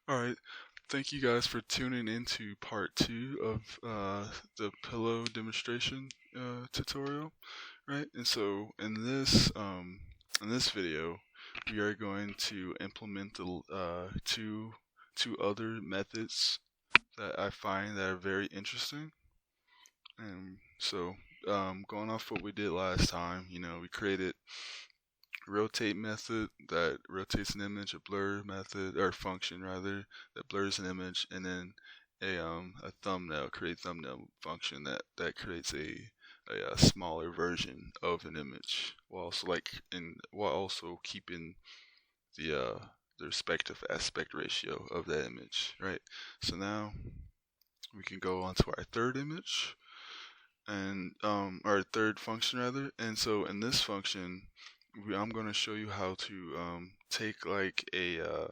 All right. Thank you guys for tuning into part 2 of the pillow demonstration tutorial, right? And so in this video, we are going to implement the two other methods that I find that are very interesting. And so, going off what we did last time, we created rotate method that rotates an image, a blur method or function rather that blurs an image, and then a thumbnail create thumbnail function that creates a smaller version of an image while also keeping the respective aspect ratio of that image, right? So now we can go on to our third image and our third function rather. And so in this function, I'm going to show you how to take like a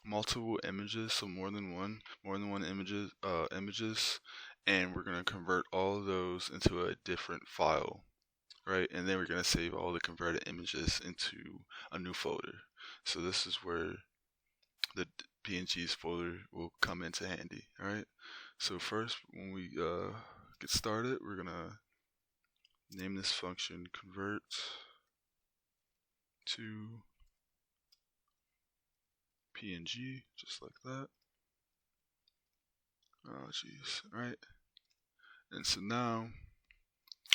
multiple images, so more than one images, and we're going to convert all of those into a different file, right? And then we're going to save all the converted images into a new folder. So this is where the PNGs folder will come into handy, all right? So first, when we get started, we're gonna name this function convert to PNG, just like that. Oh jeez, right? And so now,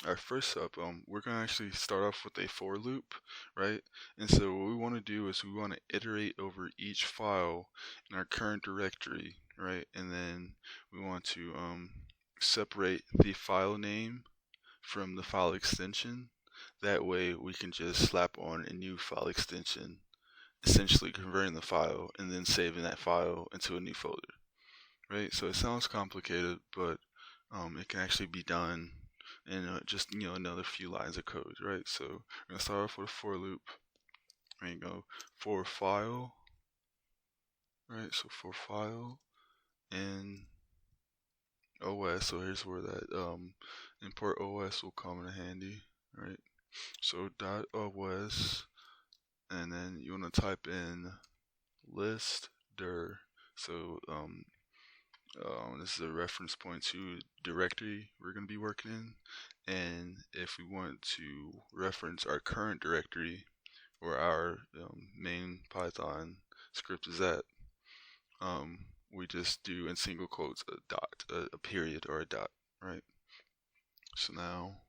our first up, we're gonna actually start off with a for loop, right? And so what we want to do is we want to iterate over each file in our current directory, right? And then we want to separate the file name from the file extension. That way we can just slap on a new file extension, essentially converting the file and then saving that file into a new folder, right? So it sounds complicated, but it can actually be done in just another few lines of code, right? So we're gonna start off with a for loop. There you go, for file, right? So for file and OS. So here's where that import OS will come in handy, right? So .os, and then you want to type in list dir. So this is a reference point to directory we're going to be working in, and if we want to reference our current directory where our main Python script is at, we just do in single quotes a dot, a period or a dot, right? So now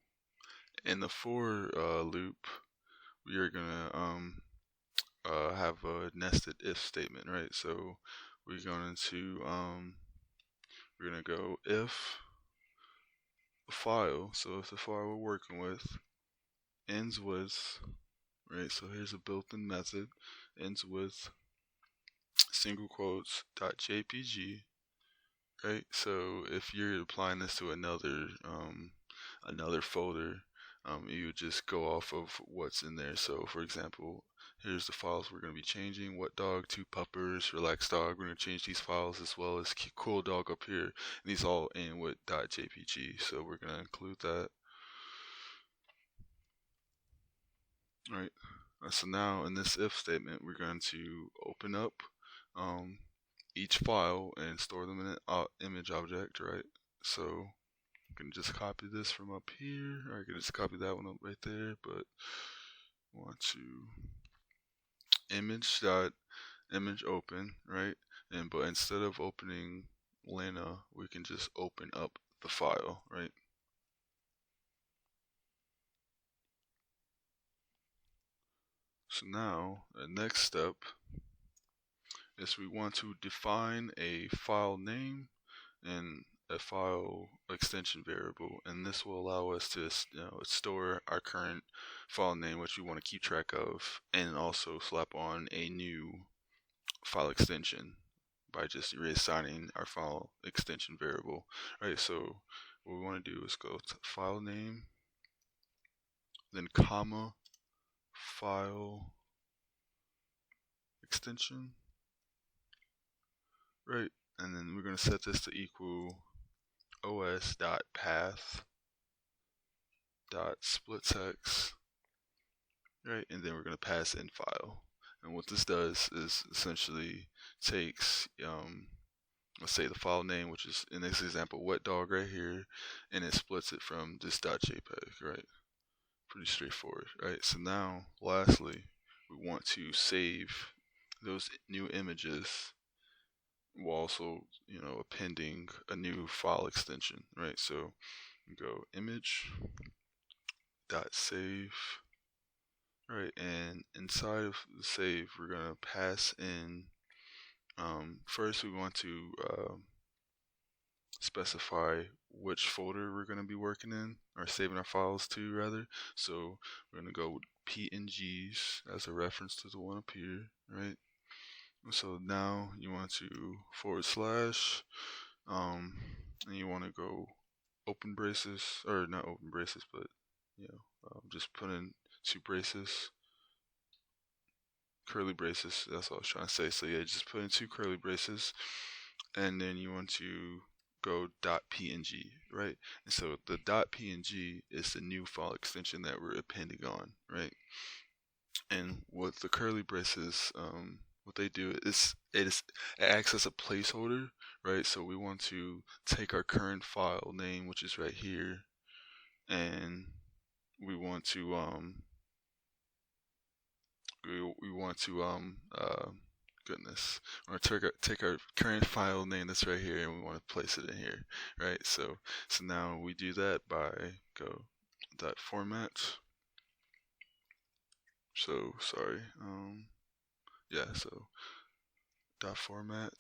in the for loop, we are gonna have a nested if statement, right? So we're going to we're gonna go if a file. So if the file we're working with ends with, right? So here's a built-in method, ends with single quotes .jpg, right? So if you're applying this to another folder, you would just go off of what's in there. So for example, here's the files we're going to be changing: what dog, two puppers, relaxed dog. We're going to change these files as well as cool dog up here. And these all end with .jpg, so we're going to include that. All right. So now in this if statement, we're going to open up each file and store them in an image object, right? So I can just copy this from up here, or I can just copy that one up right there, but I want to image open, right? But instead of opening Lena, we can just open up the file, right? So now the next step is we want to define a file name and a file extension variable, and this will allow us to store our current file name, which we want to keep track of, and also slap on a new file extension by just reassigning our file extension variable. Right, so what we want to do is go to file name, then comma file extension, right, and then we're going to set this to equal os.path.splittext, right, and then we're going to pass in file. And what this does is essentially takes let's say the file name, which is in this example wet dog right here, and it splits it from this .jpg, right? Pretty straightforward, right? So now, lastly, we want to save those new images while also, appending a new file extension, right? So go image dot save, right? And inside of the save, we're gonna pass in. First, we want to specify which folder we're going to be working in, or saving our files to rather. So we're going to go with PNGs as a reference to the one up here, right? So now you want to / and you want to go open braces, or not open braces, but just put in 2 braces, curly braces. That's what I was trying to say. So yeah, just put in 2 curly braces, and then you want to go .png, right? And so the .png is the new file extension that we're appending on, right? And what the curly braces, what they do is it acts as a placeholder, right? So we want to take our current file name, which is right here, and we want to goodness, we're gonna take our current file name that's right here, and we want to place it in here, right? So now we do that by go .format. So sorry, yeah, so .format,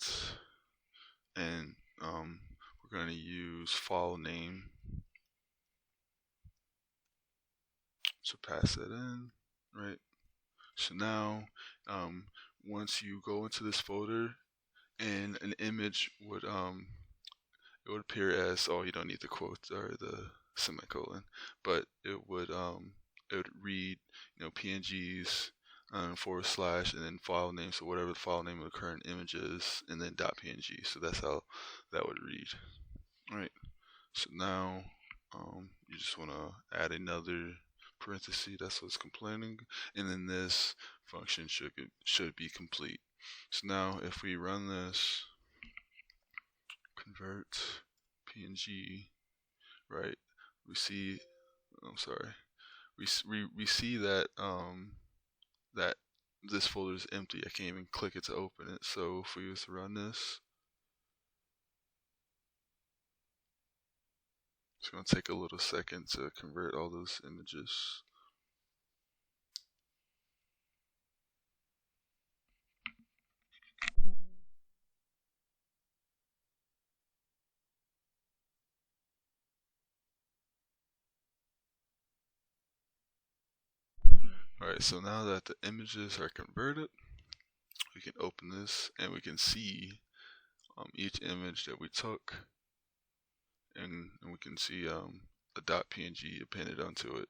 and we're gonna use file name. So pass that in, right? So now, once you go into this folder, and an image would it would appear as, oh, you don't need the quotes or the semicolon, but it would read PNGs / and then file name, so whatever the file name of the current image is, and then .png. So that's how that would read. All right. So now you just want to add another parenthesis. That's what's complaining, and then this function should be complete. So now if we run this, convert PNG, right? We see, I'm sorry, we see that that this folder is empty. I can't even click it to open it. So if we was to run this, it's gonna take a little second to convert all those images. Alright, so now that the images are converted, we can open this and we can see each image that we took, and we can see a .png appended onto it.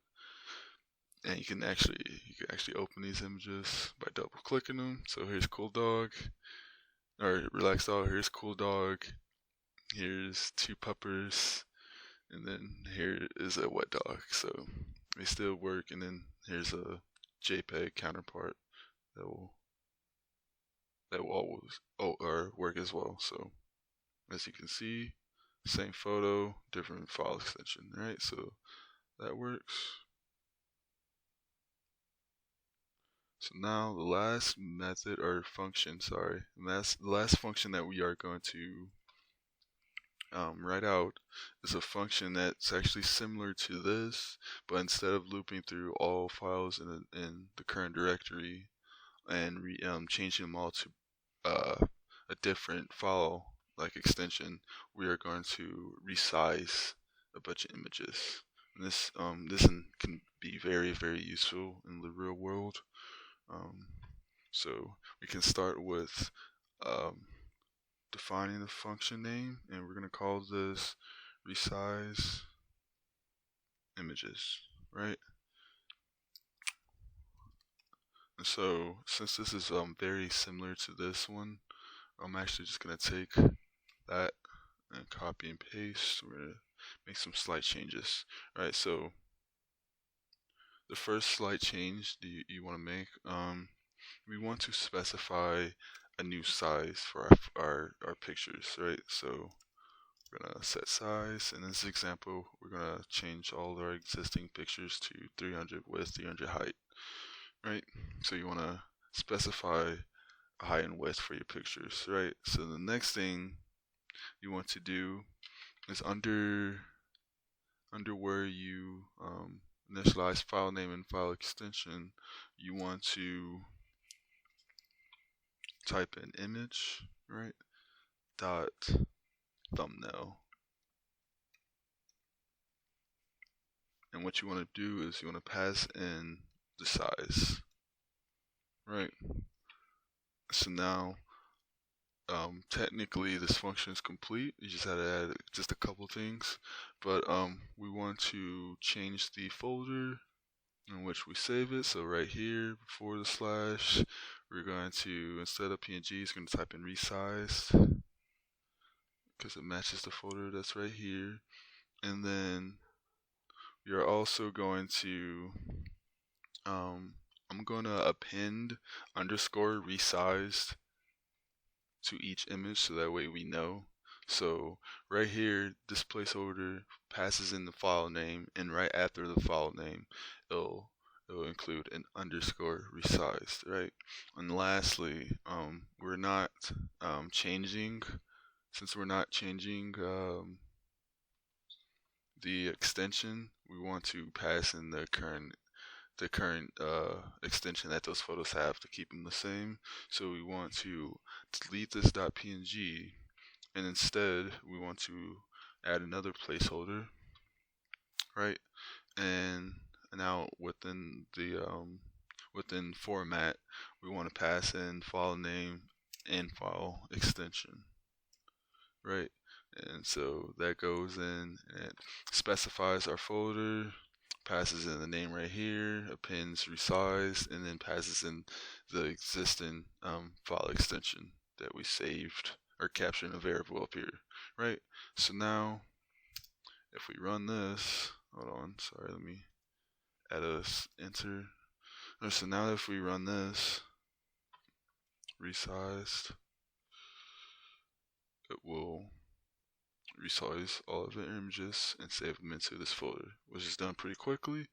And you can actually open these images by double clicking them. So here's cool dog, or relaxed dog. Here's cool dog. Here's 2 puppers, and then here is a wet dog. So they still work. And then here's a JPEG counterpart that will always work as well. So as you can see, same photo, different file extension, right? So that works. So now the last method or function, sorry, the last function that we are going to write out is a function that's actually similar to this, but instead of looping through all files in the current directory and changing them all to a different file like extension, we are going to resize a bunch of images. And this can be very, very useful in the real world. So we can start with defining the function name, and we're going to call this Resize Images, right? And so since this is very similar to this one, I'm actually just going to take that and copy and paste. We're going to make some slight changes. Alright, so the first slight change you want to make, we want to specify a new size for our pictures, right? So we're gonna set size. In this example, we're gonna change all our existing pictures to 300 width, 300 height, right? So you wanna specify a height and width for your pictures, right? So the next thing you want to do is under where you initialize file name and file extension, you want to type in image, right? Dot thumbnail. And what you want to do is you want to pass in the size, right? So now, technically this function is complete. You just had to add just a couple things, but we want to change the folder in which we save it. So right here, before the slash, we're going to, instead of PNG, it's going to type in Resize, because it matches the folder that's right here. And then we are also going to, I'm going to append underscore resized to each image, so that way we know. So right here, this placeholder passes in the file name, and right after the file name, it'll include an underscore resized, right? And lastly, we're not changing, since we're not changing the extension, we want to pass in the current extension that those photos have to keep them the same. So we want to delete this .png, and instead we want to add another placeholder, right? And now within the within format, we want to pass in file name and file extension, right? And so that goes in and it specifies our folder, passes in the name right here, appends resized, and then passes in the existing file extension that we saved or captured in a variable up here, right? So now, if we run this, hold on, sorry, let me add a enter. So now if we run this, resized, it will resize all of the images and save them into this folder, which is done pretty quickly.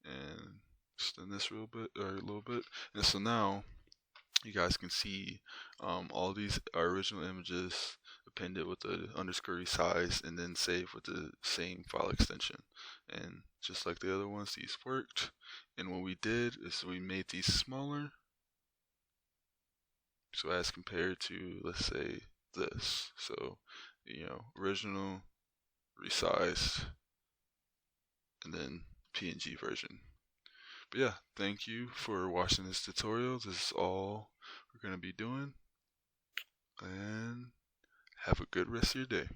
And extend this a little bit. And so now you guys can see all these original images appended with the underscore resize and then saved with the same file extension. And just like the other ones, these worked. And what we did is we made these smaller. So as compared to, let's say, this. So, original, resized, and then PNG version. But yeah, thank you for watching this tutorial. This is all we're going to be doing. And have a good rest of your day.